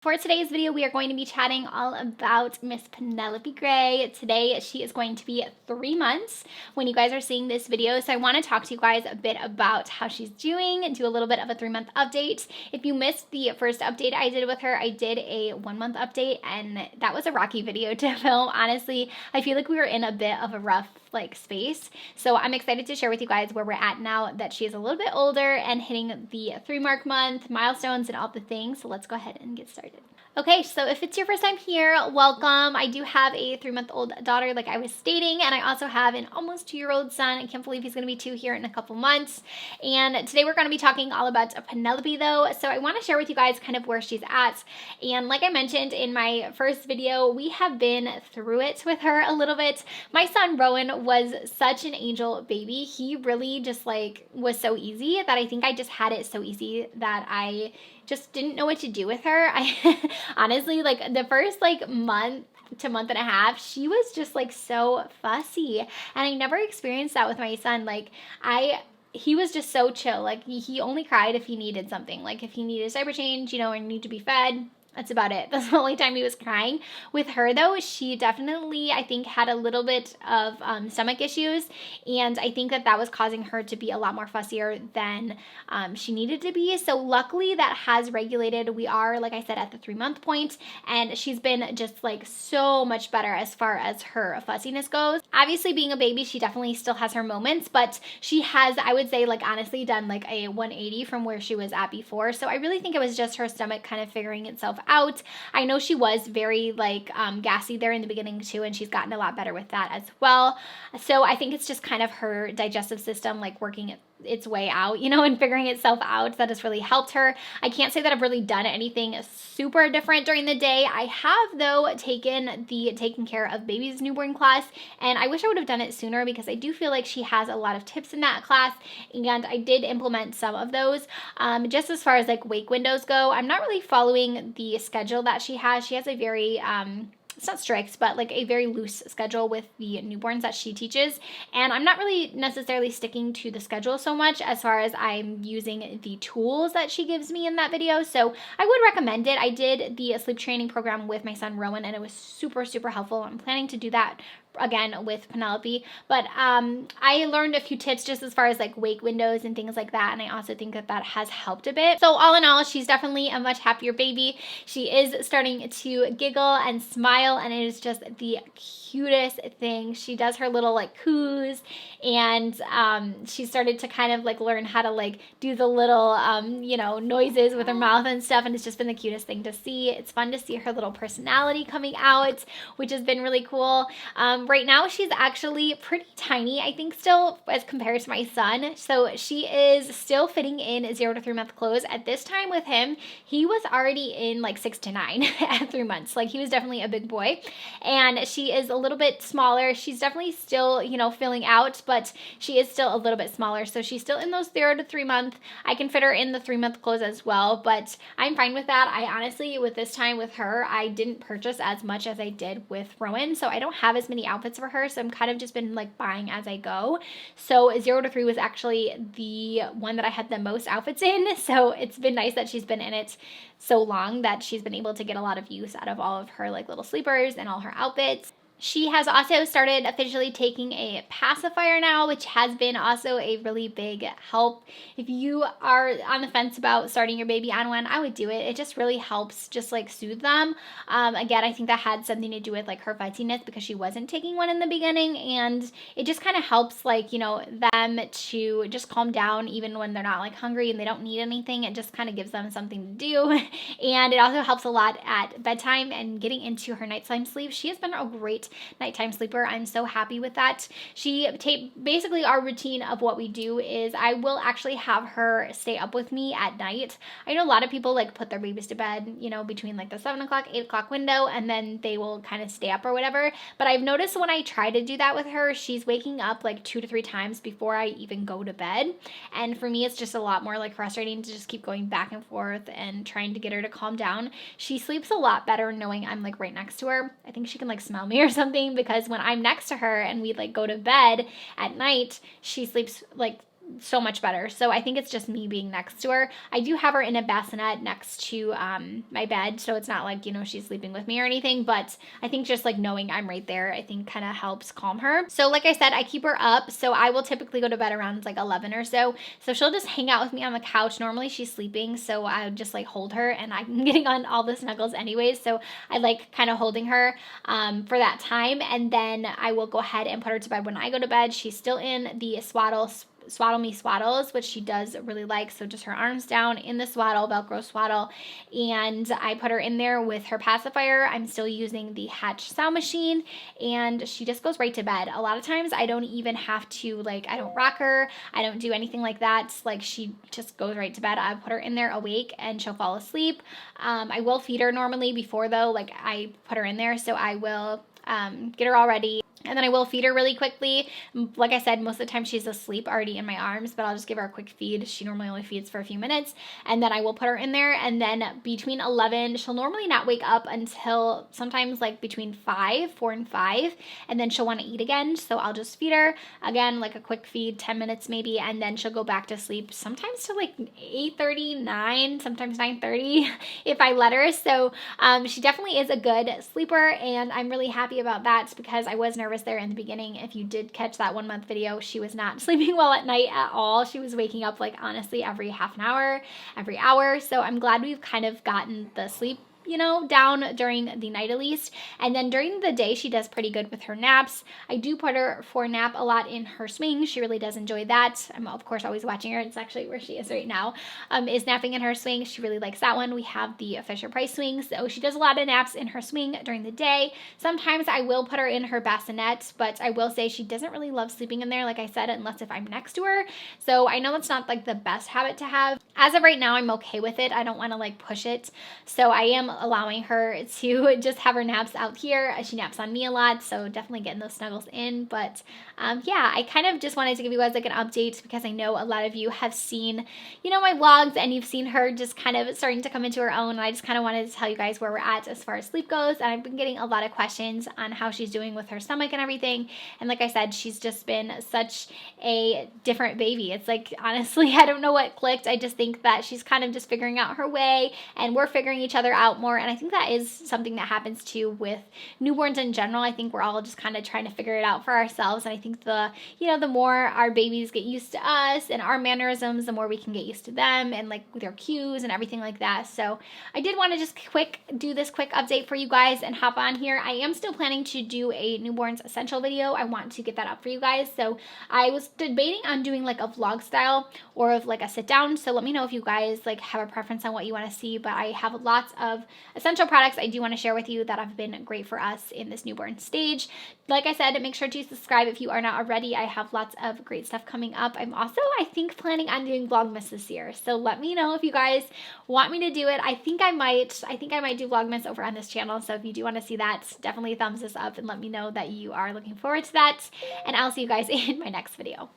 For today's video, we are going to be chatting all about Miss Penelope Gray. Today, she is going to be 3 months when you guys are seeing this video. So I want to talk to you guys a bit about how she's doing and do a little bit of a 3-month update. If you missed the first update I did with her, I did a 1-month update, and that was a rocky video to film. Honestly, I feel like we were in a bit of a rough space. So I'm excited to share with you guys where we're at now that she is a little bit older and hitting the 3-mark month, milestones, and all the things. So let's go ahead and get started. Okay, so if it's your first time here, welcome. I do have a 3-month-old daughter, like I was stating, and I also have an almost 2-year-old son. I can't believe he's going to be 2 here in a couple months. And today we're going to be talking all about Penelope, though. So I want to share with you guys kind of where she's at. And like I mentioned in my first video, we have been through it with her a little bit. My son Rowan was such an angel baby. He really just was so easy that I think I just had it so easy that I just didn't know what to do with her. I honestly, the first month to month and a half, she was just so fussy, and I never experienced that with my son. He was just so chill. He only cried if he needed something, if he needed a diaper change, or need to be fed. That's about it. That's the only time he was crying. With her, though, she definitely, I think, had a little bit of stomach issues, and I think that was causing her to be a lot more fussier than she needed to be. So luckily, that has regulated. We are, like I said, at the 3-month point, and she's been just so much better as far as her fussiness goes. Obviously, being a baby, she definitely still has her moments, but she has, I would say, honestly, done a 180 from where she was at before. So I really think it was just her stomach kind of figuring itself out. I know she was very gassy there in the beginning too, and she's gotten a lot better with that as well. So I think it's just kind of her digestive system working its way out, and figuring itself out. That has really helped her. I can't say that I've really done anything super different during the day. I have, though, taken the taking care of babies newborn class, and I wish I would have done it sooner because I do feel like she has a lot of tips in that class, and I did implement some of those. Just as far as wake windows go, I'm not really following the schedule that she has. She has a very it's not strict, but a very loose schedule with the newborns that she teaches. And I'm not really necessarily sticking to the schedule so much as far as I'm using the tools that she gives me in that video. So I would recommend it. I did the sleep training program with my son Rowan, and it was super, super helpful. I'm planning to do that again with Penelope, but I learned a few tips just as far as wake windows and things like that, and I also think that has helped a bit. So all in all, she's definitely a much happier baby. She is starting to giggle and smile, and it is just the cutest thing. She does her little coos, and she started to kind of learn how to do the little noises with her mouth and stuff, and it's just been the cutest thing to see. It's fun to see her little personality coming out, which has been really cool. Right now, she's actually pretty tiny, I think, still, as compared to my son. So she is still fitting in 0 to 3 month clothes. At this time with him, he was already in 6 to 9 at 3 months. He was definitely a big boy. And she is a little bit smaller. She's definitely still, filling out, but she is still a little bit smaller. So she's still in those 0 to 3 month. I can fit her in the 3-month clothes as well, but I'm fine with that. I honestly, with this time with her, I didn't purchase as much as I did with Rowan. So I don't have as many outfits for her, so I'm kind of just been buying as I go. So 0 to 3 was actually the one that I had the most outfits in, so it's been nice that she's been in it so long that she's been able to get a lot of use out of all of her little sleepers and all her outfits. She has also started officially taking a pacifier now, which has been also a really big help. If you are on the fence about starting your baby on one, I would do it. It just really helps just soothe them. Again, I think that had something to do with her fussiness because she wasn't taking one in the beginning, and it just kind of helps them to just calm down even when they're not hungry and they don't need anything. It just kind of gives them something to do. And it also helps a lot at bedtime and getting into her nighttime sleep. She has been a great nighttime sleeper. I'm so happy with that. Basically our routine of what we do is I will actually have her stay up with me at night. I know a lot of people put their babies to bed, between the 7 o'clock, 8 o'clock window, and then they will kind of stay up or whatever. But I've noticed when I try to do that with her, she's waking up 2 to 3 times before I even go to bed. And for me, it's just a lot more frustrating to just keep going back and forth and trying to get her to calm down. She sleeps a lot better knowing I'm right next to her. I think she can smell me or something, because when I'm next to her and we go to bed at night, she sleeps so much better. So I think it's just me being next to her. I do have her in a bassinet next to my bed, so it's not like, you know, she's sleeping with me or anything, but I think just like knowing I'm right there, I think kind of helps calm her. So like I said, I keep her up, so I will typically go to bed around like 11 or so. So she'll just hang out with me on the couch. Normally she's sleeping, so I would just like hold her, and I'm getting on all the snuggles anyways, so I like kind of holding her for that time, and then I will go ahead and put her to bed when I go to bed. She's still in the swaddle me swaddles, which she does really like. So just her arms down in the swaddle, Velcro swaddle, and I put her in there with her pacifier. I'm still using the Hatch sound machine, and she just goes right to bed. A lot of times I don't even have to, like, I don't rock her, I don't do anything like that. Like, she just goes right to bed. I put her in there awake and she'll fall asleep. I will feed her normally before, though. Like, I put her in there, so I will get her all ready, and then I will feed her really quickly. Like I said, most of the time she's asleep already in my arms, but I'll just give her a quick feed. She normally only feeds for a few minutes, and then I will put her in there, and then between 11, she'll normally not wake up until sometimes like between 4 and 5, and then she'll want to eat again, so I'll just feed her again, like a quick feed, 10 minutes maybe, and then she'll go back to sleep, sometimes to like 8:30, 9, sometimes 9:30 if I let her. So she definitely is a good sleeper, and I'm really happy about that, because I was nervous there in the beginning. If you did catch that 1 month video, she was not sleeping well at night at all. She was waking up like honestly every half an hour, every hour. So I'm glad we've kind of gotten the sleep, you know, down during the night at least. And then during the day, she does pretty good with her naps. I do put her for a nap a lot in her swing. She really does enjoy that. I'm of course always watching her. It's actually where she is right now, is napping in her swing. She really likes that one. We have the Fisher Price swing, so she does a lot of naps in her swing during the day. Sometimes I will put her in her bassinet, but I will say she doesn't really love sleeping in there, like I said, unless if I'm next to her. So I know that's not like the best habit to have. As of right now, I'm okay with it. I don't want to like push it. So I am allowing her to just have her naps out here. She naps on me a lot, so definitely getting those snuggles in. But yeah, I kind of just wanted to give you guys like an update, because I know a lot of you have seen, you know, my vlogs, and you've seen her just kind of starting to come into her own, and I just kind of wanted to tell you guys where we're at as far as sleep goes. And I've been getting a lot of questions on how she's doing with her stomach and everything, and like I said, she's just been such a different baby. It's like, honestly, I don't know what clicked. I just think that she's kind of just figuring out her way, and we're figuring each other out more, and I think that is something that happens too with newborns in general. I think we're all just kind of trying to figure it out for ourselves, and I think the more our babies get used to us and our mannerisms, the more we can get used to them, and like with their cues and everything like that. So I did want to just do this quick update for you guys and hop on here. I am still planning to do a newborns essential video. I want to get that up for you guys. So I was debating on doing like a vlog style or of like a sit down. So let me know if you guys like have a preference on what you want to see, but I have lots of essential products I do want to share with you that have been great for us in this newborn stage. Like I said, make sure to subscribe if you are not already. I have lots of great stuff coming up. I'm also, I think, planning on doing Vlogmas this year. So let me know if you guys want me to do it. I think I might do Vlogmas over on this channel. So if you do want to see that, definitely thumbs this up and let me know that you are looking forward to that. And I'll see you guys in my next video.